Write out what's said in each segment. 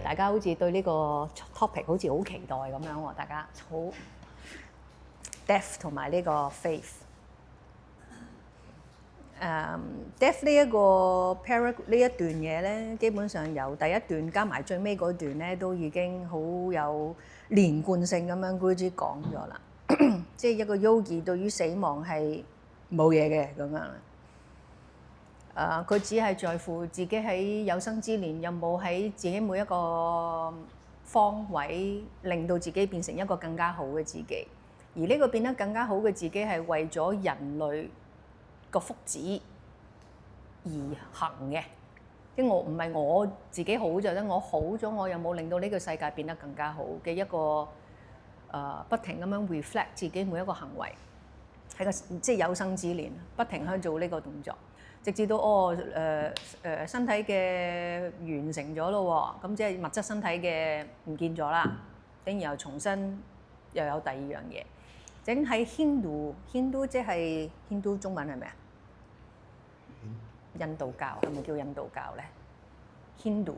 大家好似對呢個 topic 好似好期待咁樣喎，大家好 death 同埋呢個 faith。death 呢一個 paragraph 呢一段嘢咧，基本上由第一段加埋最尾嗰段咧，都已經好有連貫性咁樣 Guruji 講咗啦。即係一個 yogi 對於死亡係冇嘢嘅咁樣。佢只係在乎自己喺有生之年有冇喺自己每一個方位令到自己變成一個更加好嘅自己，而呢個變得更加好嘅自己係為咗人類個福祉而行嘅。即我唔係我自己好就得，我好咗我有冇令到呢個世界變得更加好嘅一個不停咁樣 reflect 自己每一個行為喺個即係有生之年不停去做呢個動作。直至到身體嘅完成咗咯喎，咁即係物質身體嘅唔見咗啦，然後重新又有第二樣嘢。整喺 Hindu 即係 Hindu 中文係咩啊？印度教係咪叫印度教咧 ？Hindu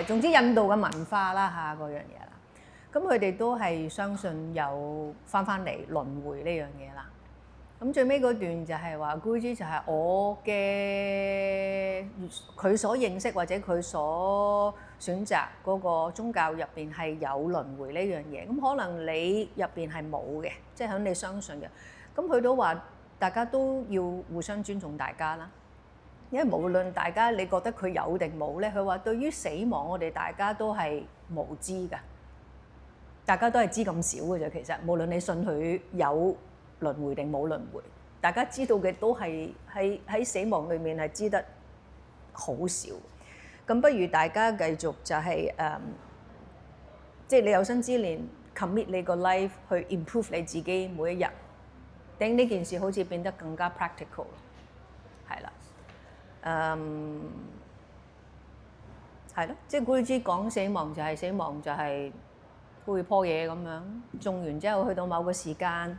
總之印度嘅文化啦嚇嗰樣嘢啦。咁佢哋都係相信有翻嚟輪迴呢樣嘢啦。咁最尾嗰段就係話 Guruji 就係我嘅佢所認識或者佢所選擇嗰個宗教入邊係有輪迴呢樣嘢。咁可能你入邊係冇嘅，即係響你相信嘅。咁佢都話大家都要互相尊重大家啦。因為無論大家你覺得佢有定冇咧，佢話對於死亡我哋大家都係無知㗎。大家都係知咁少嘅啫，其實無論你信佢有輪迴定冇輪迴，大家知道嘅都係喺死亡裏面係知得好少。咁不如大家繼續就係即係你有生之年 commit 你個 life 去 improve 你自己每一日，等呢件事好似變得更加 practical， 係啦，係咯，即係Guruji講死亡就係死亡就係。好似棵嘢咁樣種完之後，去到某個時間，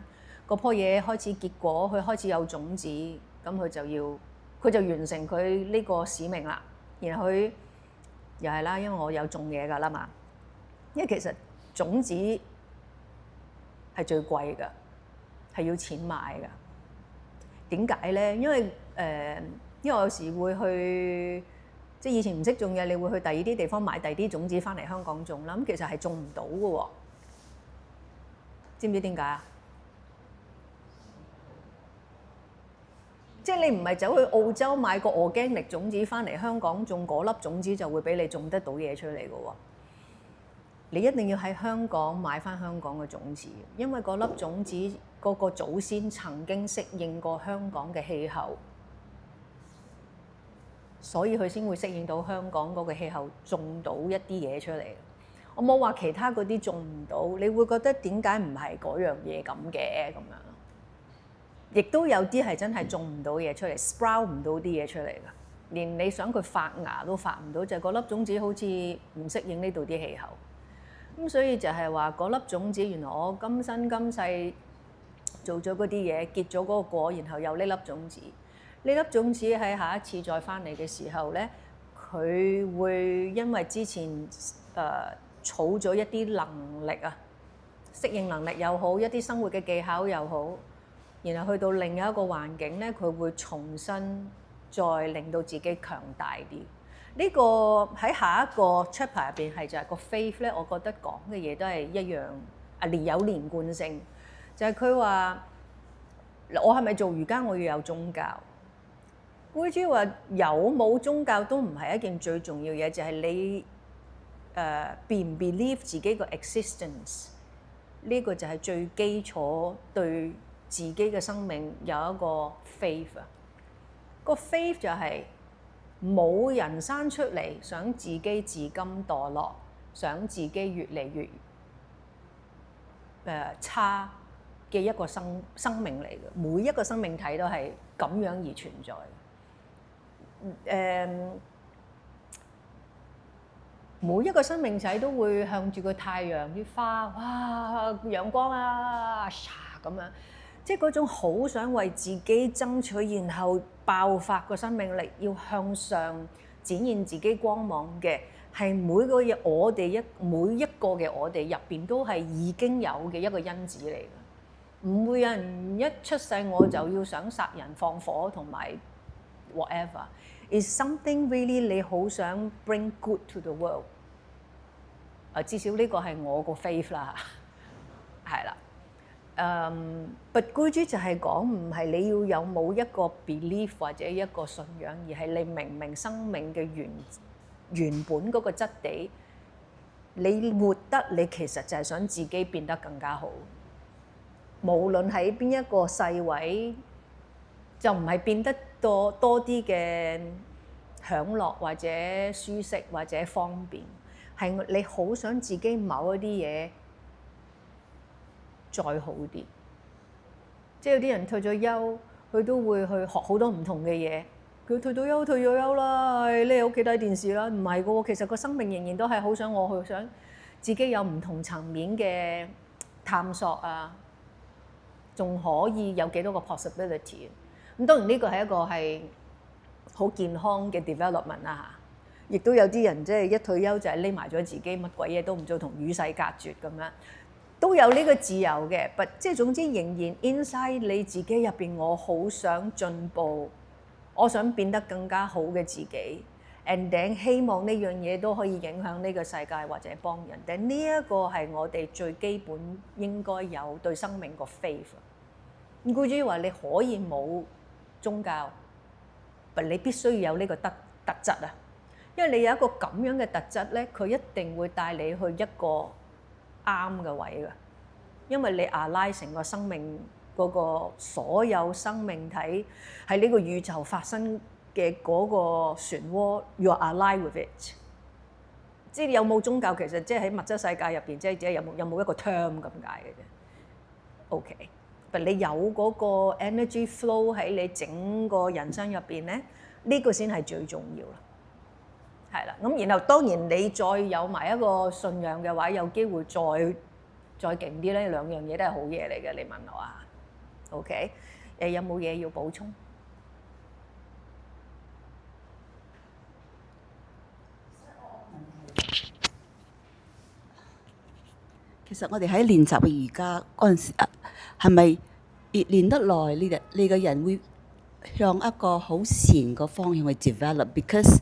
嗰棵嘢開始結果，佢開始有種子，咁佢就完成佢呢個使命啦。然後佢又係啦，因為我有種嘢㗎啦嘛。因為其實種子係最貴㗎，係要錢買㗎。點解咧？因為我有時會去。即係以前唔識種嘢，你會去第二啲地方買第二啲種子翻嚟香港種啦。咁其實係種唔到嘅喎，知唔知點解啊？即係你唔係走去澳洲買個 organic 種子翻嚟香港種，嗰粒種子就會俾你種得到嘢出嚟嘅喎。你一定要喺香港買翻香港嘅種子，因為嗰粒種子嗰個祖先曾經適應過香港嘅氣候。所以佢先會適應到香港嗰個氣候，種到一啲嘢出嚟。我冇話其他嗰啲種唔到，你會覺得點解唔係嗰樣嘢咁嘅咁樣？亦都有啲係真係種唔到嘢出嚟 ，sprout 唔到啲嘢出嚟㗎。連你想佢發芽都發唔到，就係嗰粒種子好似唔適應呢度啲氣候。咁所以就係話嗰粒種子，原來我今生今世做咗嗰啲嘢，結咗嗰個果，然後有呢粒種子。呢粒種子喺下一次再翻嚟嘅時候咧，佢會因為之前儲咗一啲能力啊，適應能力又好，一啲生活嘅技巧又好，然後去到另一個環境咧，佢會重新再令到自己強大啲。呢個喺下一個 chapter 入邊係就係個 faith 咧，我覺得講嘅嘢都係一樣有連貫性，就係佢話我係咪做瑜伽我要有宗教？Guruji話有冇宗教都唔係一件最重要嘢，就係你believe 自己個 existence， 呢個就係最基礎對自己嘅生命有一個 faith 啊。個 faith 就係冇人生出嚟想自己自甘墮落，想自己越嚟越差嘅一個生命嚟嘅。每一個生命體都係咁樣而存在。每一個生命體都會向住個太陽啲花，哇陽光啊咁樣，即係嗰種好想為自己爭取，然後爆發個生命力，要向上展現自己光芒嘅，係每個嘢每一個嘅我哋入邊都係已經有嘅一個因子嚟嘅，唔會有人一出世我就要想殺人放火同埋 whatever。Is something really 你好想 bring good to the world？ 至少呢個係我個 faith 啦，係啦。But 居主就係講唔係你要有冇一個 belief 或者一個信仰，而係你明明生命嘅原本嗰個質地，你活得你其實就係想自己變得更加好。無論喺邊一個細位，就唔係變得多啲嘅享樂或者舒適或者方便，係你好想自己某一啲嘢再好啲。即係有啲人退咗休，佢都會去學好多唔同嘅嘢。佢退咗休啦，你喺屋企睇電視啦。唔係㗎喎，其實個生命仍然都係好想我去想自己有唔同層面嘅探索啊，仲可以有幾多個 possibility。咁當然呢個係一個係好健康嘅 development 啦嚇。亦都有啲人即係一退休就係匿埋咗自己，乜鬼嘢都唔做，同與世隔絕咁樣。都有呢個自由嘅，即係總之仍然 inside 你自己入邊，我好想進步，我想變得更加好嘅自己 ，and then 希望呢樣嘢都可以影響呢個世界或者幫人。但呢一個係我哋最基本應該有對生命個 faith。咁顧主話你可以冇宗教，但你必須要有呢個特質啊，因為你有一個咁樣嘅特質咧，佢一定會帶你去一個啱嘅位㗎，因為你 align 成個生命嗰個所有生命體喺呢個宇宙發生嘅嗰個漩渦 ，you are aligned with it。即係有冇宗教其實即係喺物質世界入邊，即係有冇一個 term 咁解嘅啫。OK， 但你有嗰個 energy flow 喺你整個人生入邊咧，呢個先係最重要啦。係啦，咁然後當然你再有埋一個信仰嘅話，有機會再勁啲咧，兩樣嘢都係好嘢嚟嘅。你問我啊 ，OK？ 有冇嘢要補充？其實我哋喺練習嘅瑜伽嗰陣時啊，係咪越練得耐，你個人會向一個好善嘅方向去 develop？Because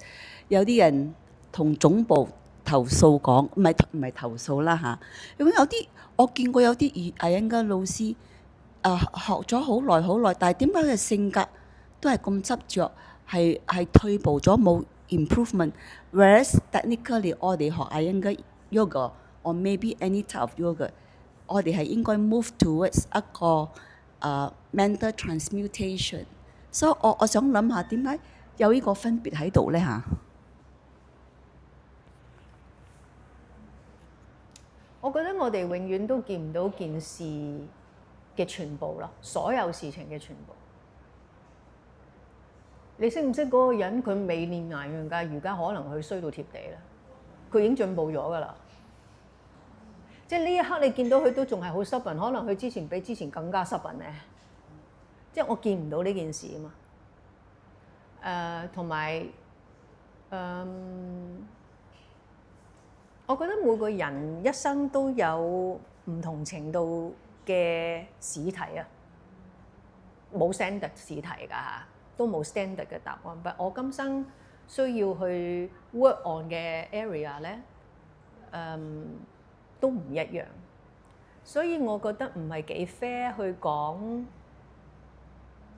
有啲人同總部投訴講，唔係投訴啦嚇。咁有啲我見過有啲瑜伽老師學咗好耐，但係點解佢嘅性格都係咁執着，係退步咗冇 improvement？Whereas technically 我哋學瑜伽 yoga。or maybe any type of yoga， 我哋係應該 move towards 一個mental transmutation。所以我想諗下點解有呢個分別喺度咧嚇？我覺得我哋永遠都見唔到件事嘅全部咯，所有事情嘅全部。你識唔識嗰個人？佢未練瑜伽，可能佢衰到貼地啦。佢已經進步咗㗎啦。即係呢一刻你見到佢都仲係好stubborn，可能佢之前比之前更加stubborn咧。即係我見唔到呢件事啊嘛。同埋我覺得每個人一生都有唔同程度嘅試題啊，冇 standard 試題㗎嚇，都冇 standard 嘅答案。但我今生需要去 work on 嘅 area 咧，都唔一樣，所以我覺得唔係幾 fair 去講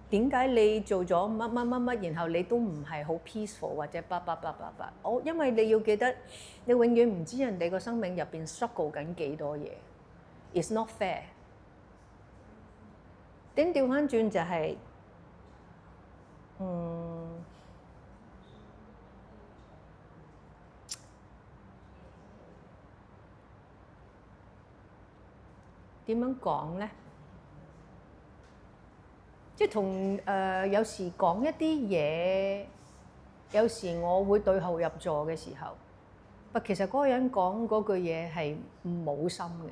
點解你做咗乜，然後你都唔係好 peaceful 或者因為你要記得，你永遠唔知人哋個生命入邊 struggle 緊幾多嘢 ，it's not fair。點調翻轉就係，點樣講咧？即係同有時講一啲嘢，有時我會對號入座嘅時候，其實嗰個人講嗰句嘢係冇心嘅，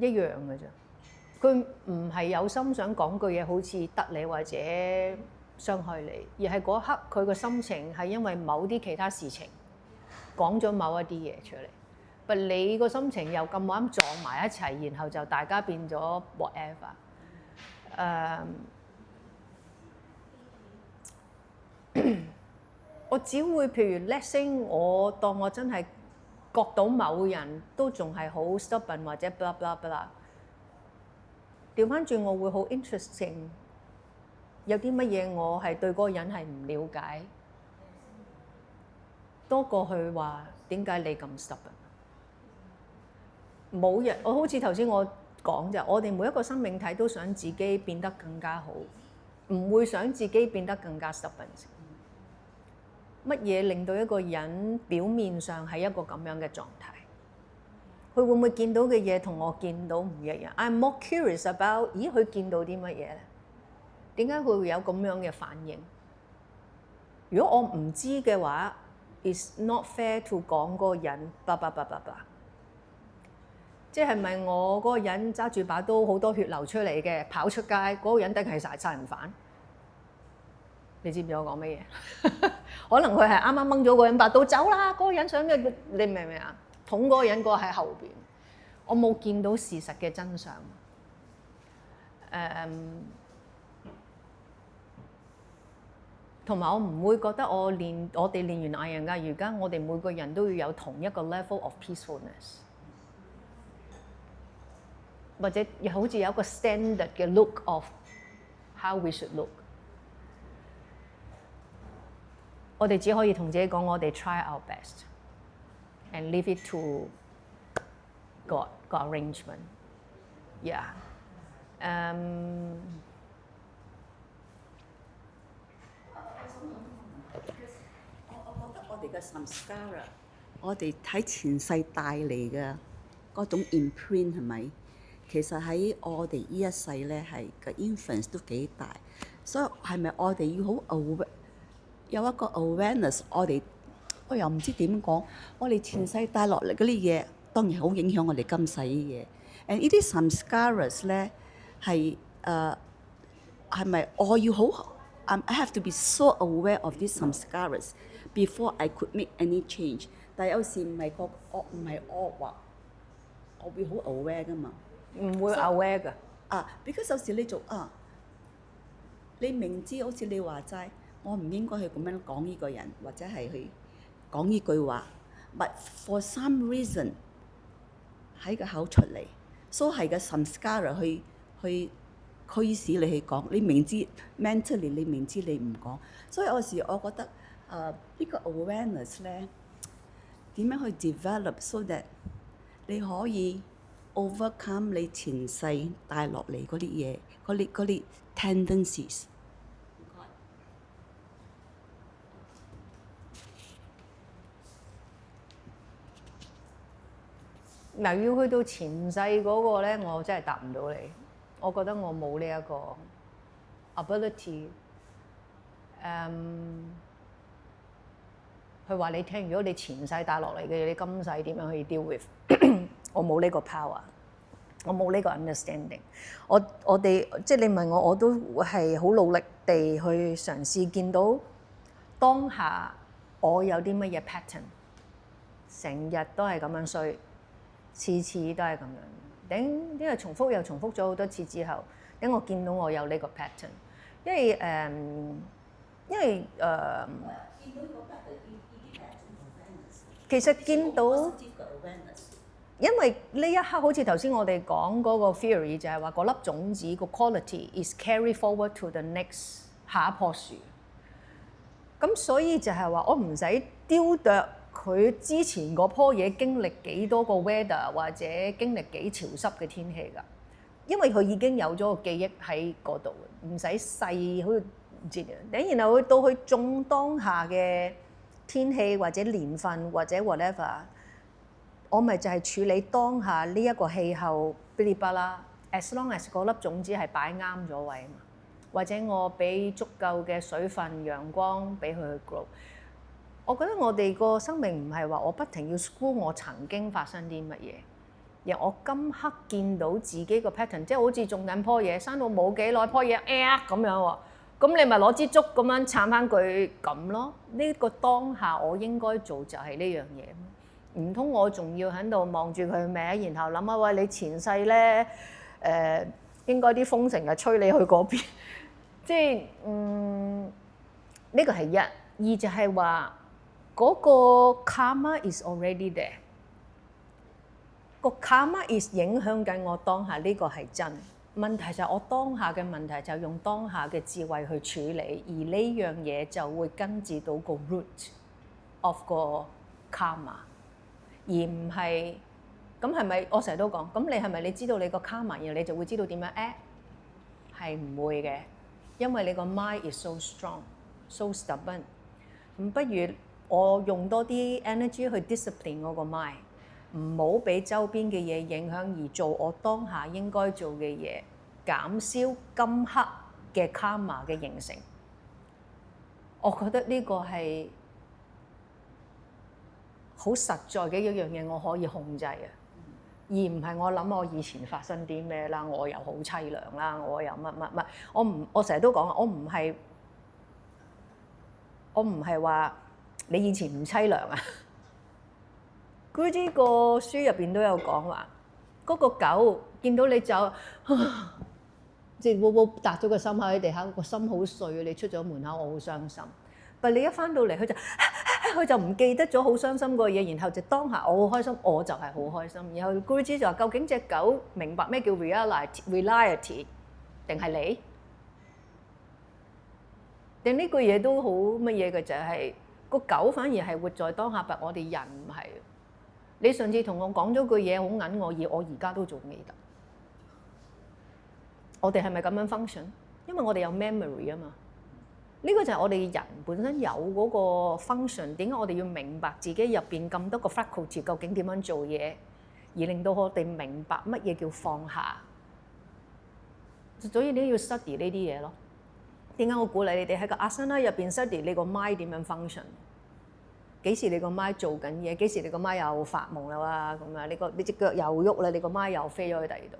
一樣嘅啫。佢唔係有心想講句嘢好似得你或者傷害你，而係嗰刻佢個心情係因為某啲其他事情講咗某一啲嘢出嚟，但你個心情又咁啱撞埋一齊，然後就大家變咗 whatever。我只會譬如 let's say 我當我真係覺到某人都仲係好 stubborn 或者 blah blah blah， 調翻轉我會好 interesting， 有啲乜嘢我係對嗰個人係唔了解，多過去話點解你咁 stubborn。冇人，我好似頭先我講就，我哋每一個生命體都想自己變得更加好，唔會想自己變得更加 stubborn。乜嘢令到一個人表面上係一個咁樣嘅狀態？佢會唔會見到嘅嘢同我見到唔一樣 ？I'm more curious about， 咦，佢見到啲乜嘢咧？點解佢會有咁樣嘅反應？如果我唔知嘅話 ，it's not fair to 講嗰個人叭叭叭叭叭。即係咪我嗰個人揸住把刀好多血流出嚟嘅，跑出街嗰個人定係殺人犯？你知唔知我講乜嘢？可能佢係啱啱掹咗嗰個人把刀走啦，嗰個人想嘅，你明唔明啊？捅嗰個人嗰個喺後邊，我冇見到事實嘅真相。同埋我唔會覺得我哋練完艾揚格瑜伽，我哋每個人都要有同一個 level of peacefulness， 或者好似有一個 standard 嘅 look of how we should look。我哋只可以同自己講，我哋 try our best and leave it to God 個 arrangement。Yeah。我覺得我哋嘅 samskara， 我哋喺前世帶嚟嘅嗰種 imprint 係咪？其實喺我哋呢一世咧係嘅 influence 都幾大，所以係咪我哋要好 aware？有一個 awareness， 我又唔知點講，我哋前世帶落嚟嗰啲嘢，當然好影響我哋今世啲嘢。誒呢啲 samskaras 咧係係咪我要好 I have to be so aware of these samskaras before I could make any change。但係有時唔係我話，我會好 aware 噶嘛。唔會 aware 㗎。because 有時你做你明知好似你話齋。我唔應該去咁樣講呢個人，或者係去講呢句話。But for some reason 喺個口出嚟，所以係個 samskara 去驅使你去講。你明知 mentally 你明知你唔講，所以有時我覺得呢個 awareness 咧點樣去 develop so that 你可以 overcome 你前世帶落嚟嗰啲嘢，嗰啲 tendencies。嗱，要去到前世嗰個咧，我真係答唔到你。我覺得我冇呢一個 ability，去話你聽。如果你前世帶落嚟嘅嘢，你今世點樣去 deal with？ 我冇呢個 power， 我冇呢個 understanding。我哋即係你問我，我都係好努力地去嘗試見到當下我有啲乜嘢 pattern， 成日都係咁樣衰。次次都係咁樣，因為重複又重複咗好多次之後，等我見到我有呢個 pattern， 因為其實見到，因為呢一刻好似頭先我哋講嗰個 theory 就係話嗰粒種子個 quality is carry forward to the next 下一棵樹，咁所以就係話我唔使雕琢。佢之前嗰棵嘢經歷幾多個 weather 或者經歷幾潮濕嘅天氣㗎，因為佢已經有咗個記憶喺嗰度，唔使細好似唔知點。然後到去種當下嘅天氣或者年份或者 whatever， 我咪就係處理當下呢一個氣候噼哩啪啦。as long as 嗰粒種子係擺啱咗位啊嘛，或者我俾足夠嘅水分、陽光俾佢去 grow。我覺得我哋個生命唔係話我不停要 screw 我曾經發生啲乜嘢，而我今刻見到自己個 pattern，即係好似種緊棵嘢，生到冇幾耐，棵嘢咁樣喎，咁你咪攞支竹咁樣撐翻佢咁咯。呢個當下我應該做就係呢樣嘢，唔通我仲要喺度望住佢咩？然後諗下喂，你前世咧應該啲風成日吹你去嗰邊，即係呢個係一。二就係話嗰個 karma is already there。個 karma is 影響緊我當下，呢個係真。問題就係我當下嘅問題就用當下嘅智慧去處理，而呢樣嘢就會根治到個 root of 個 karma， 而唔係咁係咪？我成日都講，咁你係咪你知道你個 karma，然後你就會知道點樣 act？係唔會嘅，因為你個 mind is so strong，so stubborn。咁不如我用多啲 energy 去 discipline 我個 mind。唔好俾周邊嘅嘢影響，而做我當下應該做嘅嘢，減少今刻嘅 karma 嘅形成。我覺得呢個係好實在嘅一樣嘢，我可以控制啊，而唔係我諗我以前發生啲咩啦，我又好凄涼啦，我又乜，我成日都講，我唔係話你以前唔凄涼啊。佢呢個書入邊都有講話，嗰個狗見到你走，即係喎揼咗個心口喺地下，個心好碎。你出咗門口，我好傷心。但你一翻到嚟，佢就唔記得咗好傷心個嘢，然後就當下我好開心，我就係好開心。然後 Guruji 就話：究竟隻狗明白咩叫 reality 定係你？定呢句嘢都好乜嘢嘅，就係個狗反而係活在當下，但我哋人唔係。你上次同我講咗句嘢好揞我耳，我而家都仲記得。我哋係咪咁樣 function？ 因為我哋有 memory 啊嘛。呢個就係我哋人本身有嗰個 function。點解我哋要明白自己入邊咁多個 faculty 究竟點樣做嘢，而令到我哋明白乜嘢叫放下。所以你要 study 呢啲嘢咯。點解我鼓勵你哋喺個 asana 入邊 study 你個 mind 點樣 function？幾時你個媽做緊嘢？幾時你個媽又發夢啦？咁啊，你隻腳又喐啦，你個媽又飛咗去第二度。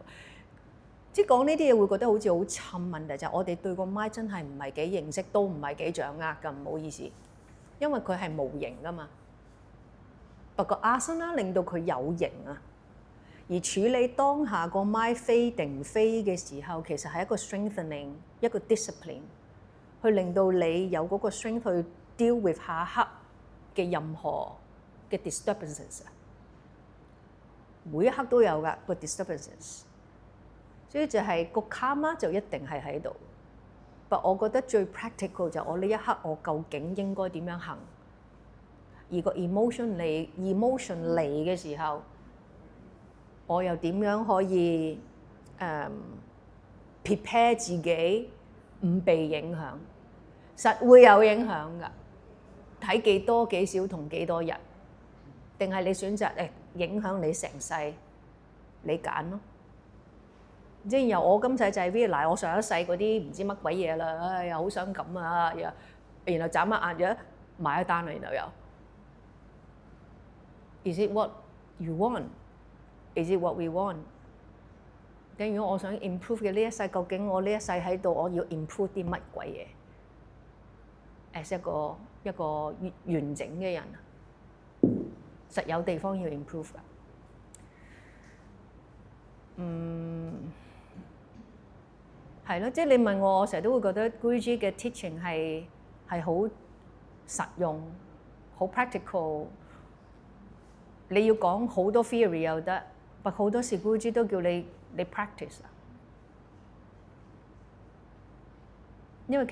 即係講呢啲嘢會覺得好似好沉問題，就係我哋對個媽真係唔係幾認識，都唔係幾掌握㗎。唔好意思，因為佢係無形㗎嘛。不過阿森啦令到佢有形啊，而處理當下個媽飛定唔飛嘅時候，其實係一個 strengthening， 一個 discipline， 去令到你有嗰個 strength 去 deal with 下一刻嘅任何嘅 disturbances， 每一刻都有㗎個 disturbances， 所以就係個 karma 就一定係喺度。但我覺得最 practical 就我呢一刻我究竟應該點樣行，而個 emotion 嚟嘅時候，我又點樣可以prepare 自己唔被影響？實會有影響㗎。睇幾多幾少同幾多日，定係你選擇影響你成世，你揀咯。即係由我今世就係 realize 我上一世嗰啲唔知乜鬼嘢啦，又好傷感啊，然後眨下眼咗買一單啦，然後又 Is it what you want? Is it what we want? 咁如果我想 improve 嘅呢一世，究竟我呢一世喺度，我要 improve 啲乜鬼嘢？as 一個完整嘅人，實有地方要 improve 㗎。係咯，即係你問我，我成日都會覺得 Guruji 嘅 teaching 係好實用、好 practical。你要講好多 theory 又得，但好多時 Guruji 都叫你 practice 啊。因為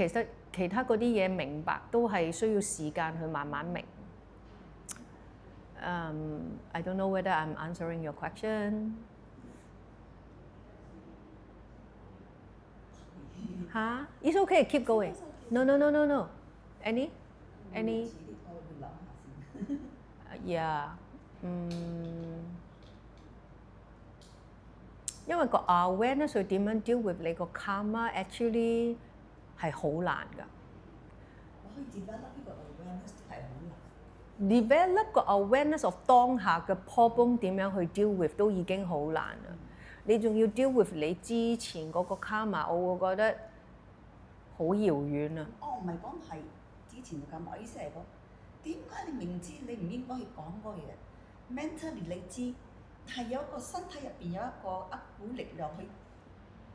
其他嗰啲嘢明白都係需要時間去慢慢明。I don't know whether I'm answering your question. 嚇？It's okay, keep going. No. Any? Yeah. 因為個 awareness 去點樣 deal with 你個 karma actually 係好難㗎。我可以 develop 呢個 awareness 係好難。develop 個 awareness of 當下嘅 problem 點樣去 deal with 都已經好難啦。你仲要 deal with 你之前嗰個 karma， 我會覺得好遙遠啊。唔係講係之前嘅 karma，我意思係講點解你明知你唔應該去講嗰個嘢 ，mentally 你知，但係有一個身體入邊有一股力量去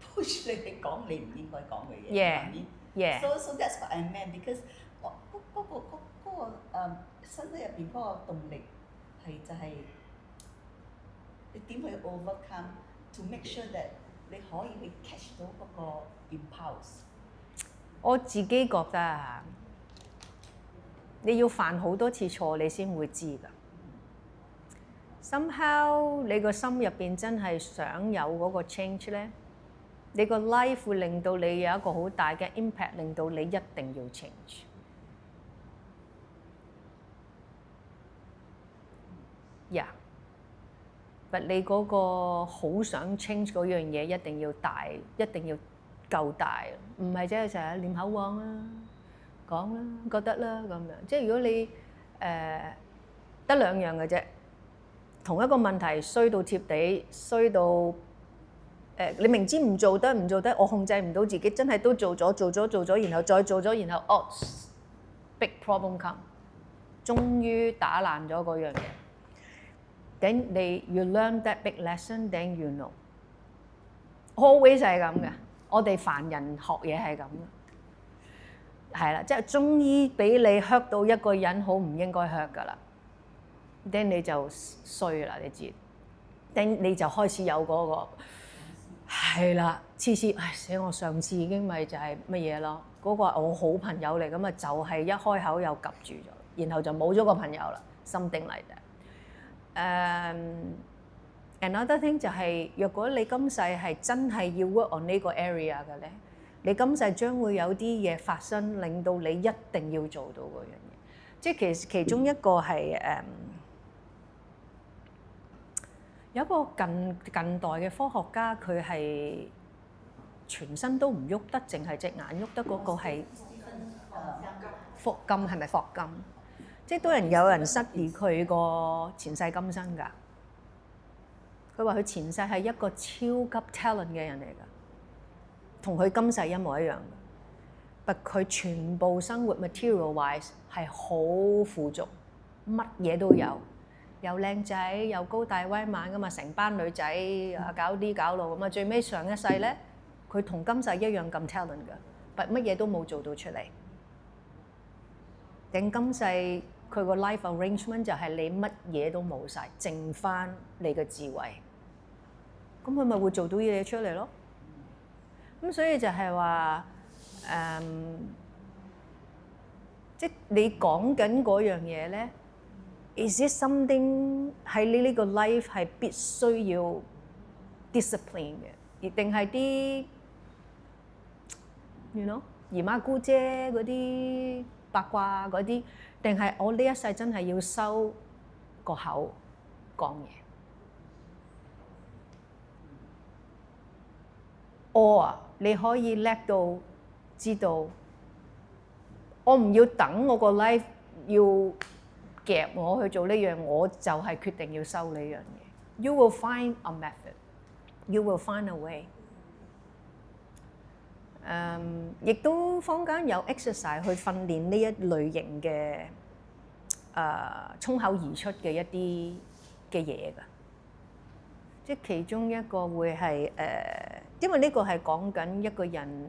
push 你去講你唔應該講嘅嘢。Yeah. So that's what I meant because 我嗰個身體入邊嗰個動力係就係你點去 overcome to make sure that 你可以去 catch 到嗰個 impulse。我自己覺得啊，你要犯好多次錯你先會知㗎。Somehow 你個心入邊真係想有嗰個 change 咧，你個 life 會令到你有一個好大嘅 impact， 令到你一定要 change。但你嗰個好想 change 嗰樣嘢一定要大，一定要夠大，唔係即係成日念口簧啦、講啦、覺得啦咁樣。即係如果你得兩樣嘅啫，同一個問題衰到貼地，衰到你明知唔做得，我控制唔到自己，真係都做咗，然後再做咗，然後big problem come， 終於打爛咗嗰樣嘢。Then you learn that big lesson, then you know. Always 係咁嘅，我哋凡人學嘢係咁嘅，係啦，即係終於俾你 hurt 到一個人好唔應該 hurt 㗎啦。Then 你就衰啦，你知。Then 你就開始有嗰個係啦，次死我上次已經咪就係乜嘢咯？嗰個係我好朋友嚟，咁啊就係一開口又夾住咗，然後就冇咗個朋友啦。Something like that。Another thing 就係，若果你今世係真係要 work on 呢個 area 嘅咧，你今世將會有啲嘢發生，令到你一定要做到嗰樣嘢。即係其中一個係有一個近代嘅科學家，佢係全身都唔喐得，淨係隻眼喐得，嗰個係霍金，係咪霍金？即係都有人質疑佢個前世今生㗎。佢話佢前世係一個超級 talent 嘅人嚟㗎，同佢今世一模一樣。但佢全部生活 material wise 係好富足，乜嘢都有，又靚仔，又高大威猛㗎嘛，成班女仔啊搞啲搞路咁啊。最尾上一世咧，佢同今世一樣咁 talent 㗎，但乜嘢都冇做到出嚟。頂今世佢個 life arrangement 就係你乜嘢都冇晒，剩翻你嘅智慧，咁佢咪會做到嘢出嚟咯。咁所以就係話即係你講緊嗰樣嘢咧 ，is it something 喺你呢個 life 係必須要 discipline 嘅，而定係啲 you know 姨媽姑姐嗰啲八卦嗰啲，定係我呢一世真係要收個口講嘢？你可以叻到知道，我唔要等我個 life 要夾我去做呢樣，我就係決定要收呢樣嘢。You will find a method. You will find a way. 亦都坊間有 exercise 去訓練呢一類型嘅衝口而出嘅一啲嘅嘢㗎，即係其中一個會係因為呢個係講緊一個人，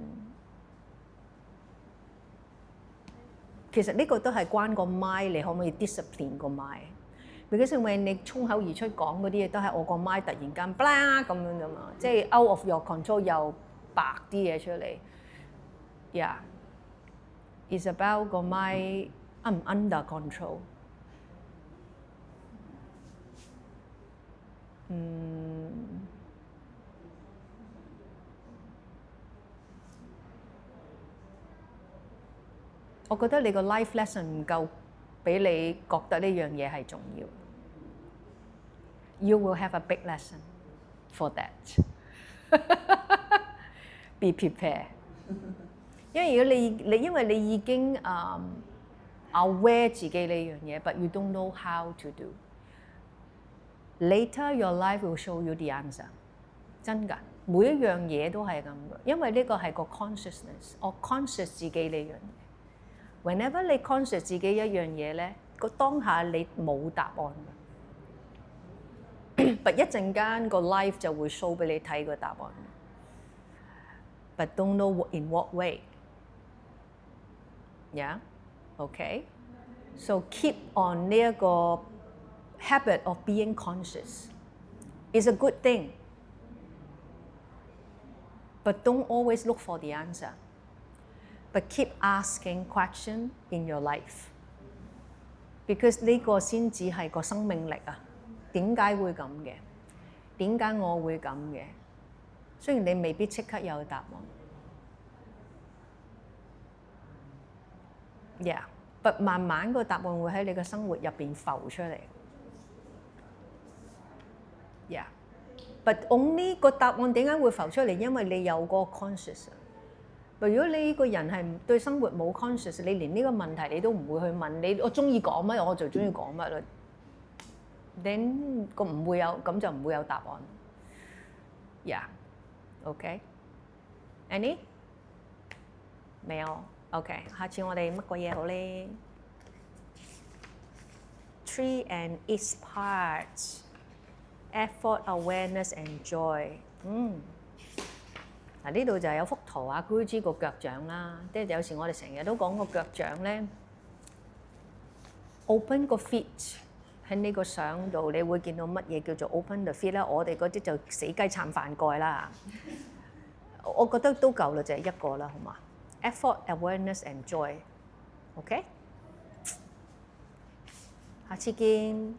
其實呢個都係關個 mind，你可唔可以 discipline 個 mind？Because 因為你衝口而出講嗰啲嘢，都係我個 mind 突然間 blah 咁樣㗎嘛，即係 out of your control 又白啲嘢出嚟。Yeah, it's about 個 mind under control。我覺得你個 life lesson 唔夠，俾你覺得呢樣嘢係重要。You will have a big lesson for that. Be prepared. 因為如果因為你已經 aware 自己呢樣嘢，but you don't know how to do. Later your life will show you the answer. 真㗎，每一樣嘢都係咁嘅，因為呢個係個 consciousness，我 conscious 自己呢樣嘢。Whenever 你 conscious 自己一樣嘢咧，個當下你冇答案嘅，but 一陣間個 life 就會 show 俾你睇個答案。But don't know in what way. Yeah, okay. So keep on 呢一個 habit of being conscious is a good thing. But don't always look for the answer. But keep asking questions in your life. Because 呢個先至係個生命力啊！點解會咁嘅？點解我會咁嘅？雖然你未必即刻有答案。Yeah，but 慢慢個答案會喺你嘅生活入邊浮出嚟。Yeah，but only 個答案點解會浮出嚟？因為你有個 conscious。如果你呢個人係對生活冇 conscious， 你連呢個問題你都唔會去問你，我中意講乜我就中意講乜啦。then 個唔會有，咁就唔會有答案。Yeah，OK。Annie？未有 ？OK， 下次我哋乜鬼嘢好咧 ？Tree and its parts, effort, awareness and joy。嗱呢度就有幅圖啊 ，Guruji 個腳掌啦，即係有時我哋成日都講個腳掌咧 ，open 個 feet 喺呢個相度，你會見到乜嘢叫做 open the feet 啦？我哋嗰啲就死雞撐飯蓋啦。我覺得都夠啦，就係一個啦，好嘛 ？Effort, awareness and joy，OK？下次見。